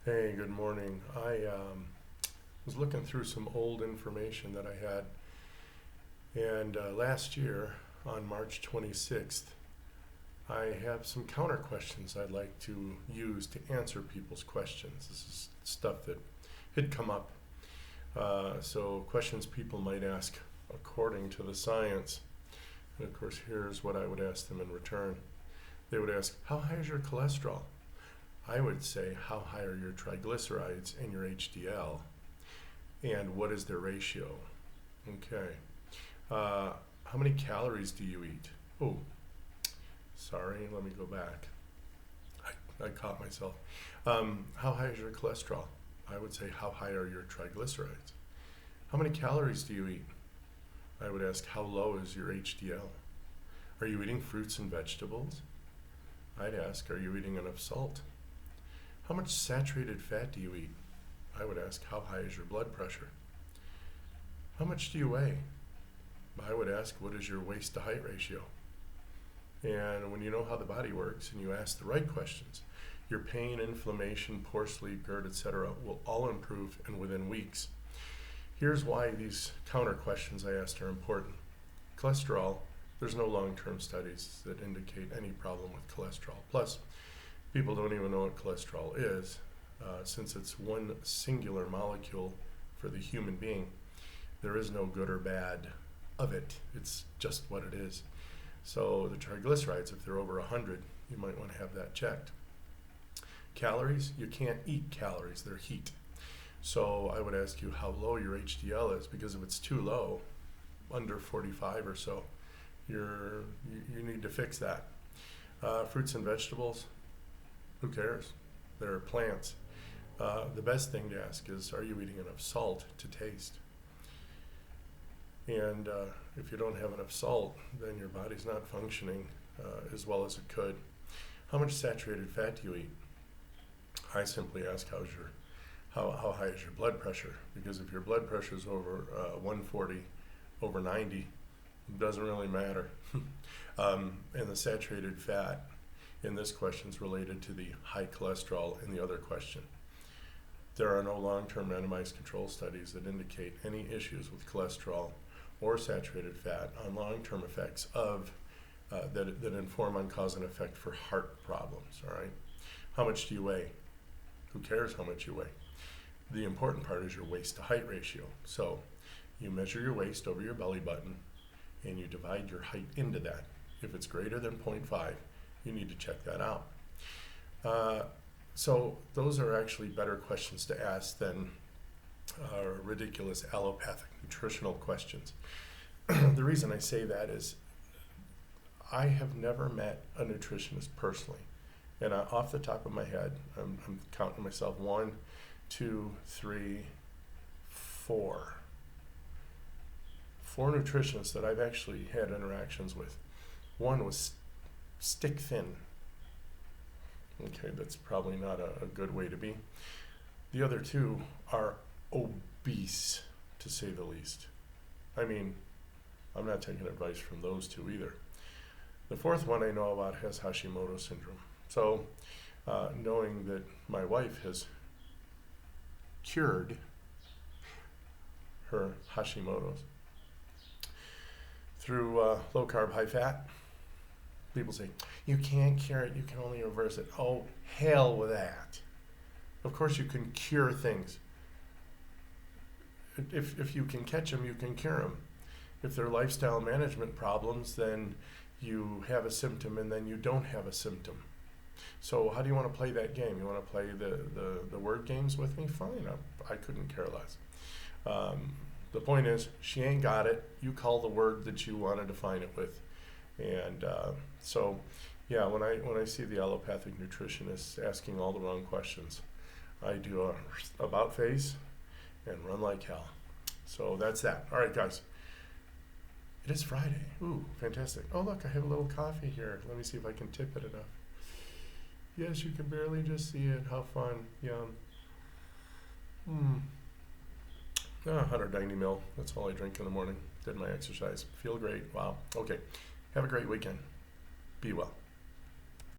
Hey, good morning. I was looking through some old information that I had, and last year on March 26th, I have some counter questions I'd like to use to answer people's questions. This is stuff that had come up. So, questions people might ask according to the science. And of course, here's what I would ask them in return. They would ask, how high is your cholesterol? I would say, how high are your triglycerides and your HDL? And what is their ratio? Okay. How many calories do you eat? Oh, sorry, let me go back. I caught myself. How high is your cholesterol? I would say, how high are your triglycerides? How many calories do you eat? I would ask, how low is your HDL? Are you eating fruits and vegetables? I'd ask, are you eating enough salt? How much saturated fat do you eat? I would ask, how high is your blood pressure? How much do you weigh? I would ask, what is your waist to height ratio? And when you know how the body works and you ask the right questions, your pain, inflammation, poor sleep, GERD, etc. will all improve and within weeks. Here's why these counter questions I asked are important. Cholesterol, there's no long-term studies that indicate any problem with cholesterol. Plus, people don't even know what cholesterol is, since it's one singular molecule for the human being. There is no good or bad of it. It's just what it is. So the triglycerides, if they're over 100, you might want to have that checked. Calories, you can't eat calories, they're heat. So I would ask you how low your HDL is, because if it's too low, under 45 or so, you need to fix that. Fruits and vegetables, who cares? They're plants. The best thing to ask is, are you eating enough salt to taste? And if you don't have enough salt, then your body's not functioning as well as it could. How much saturated fat do you eat? I simply ask, how high is your blood pressure? Because if your blood pressure is over 140, over 90, it doesn't really matter. And the saturated fat in this question is related to the high cholesterol in the other question. There are no long-term randomized control studies that indicate any issues with cholesterol or saturated fat on long-term effects of that inform on cause and effect for heart problems. All right. How much do you weigh? Who cares how much you weigh? The important part is your waist to height ratio. So you measure your waist over your belly button and you divide your height into that. If it's greater than 0.5, you need to check that out. So those are actually better questions to ask than ridiculous allopathic nutritional questions. The reason I say that is I have never met a nutritionist personally. And off the top of my head, I'm counting myself 1, 2, 3, 4. 4 nutritionists that I've actually had interactions with. One was stick thin. Okay, that's probably not a good way to be. The other 2 are obese, to say the least. I mean, I'm not taking advice from those 2 either. The 4th one I know about has Hashimoto syndrome. So, knowing that my wife has cured her Hashimoto's through low carb, high fat, people say, you can't cure it, you can only reverse it. Oh, hell with that. Of course you can cure things. If you can catch them, you can cure them. If they're lifestyle management problems, then you have a symptom and then you don't have a symptom. So how do you want to play that game? You want to play the word games with me? Fine, I couldn't care less. The point is, she ain't got it. You call the word that you want to define it with. And so, yeah, when I see the allopathic nutritionists asking all the wrong questions, I do a about face and run like hell. So that's that. All right, guys. It is Friday. Ooh, fantastic. Oh, look, I have a little coffee here. Let me see if I can tip it enough. Yes, you can barely just see it. How fun. Yum. 190 mil. That's all I drink in the morning. Did my exercise. Feel great. Wow. Okay. Have a great weekend. Be well.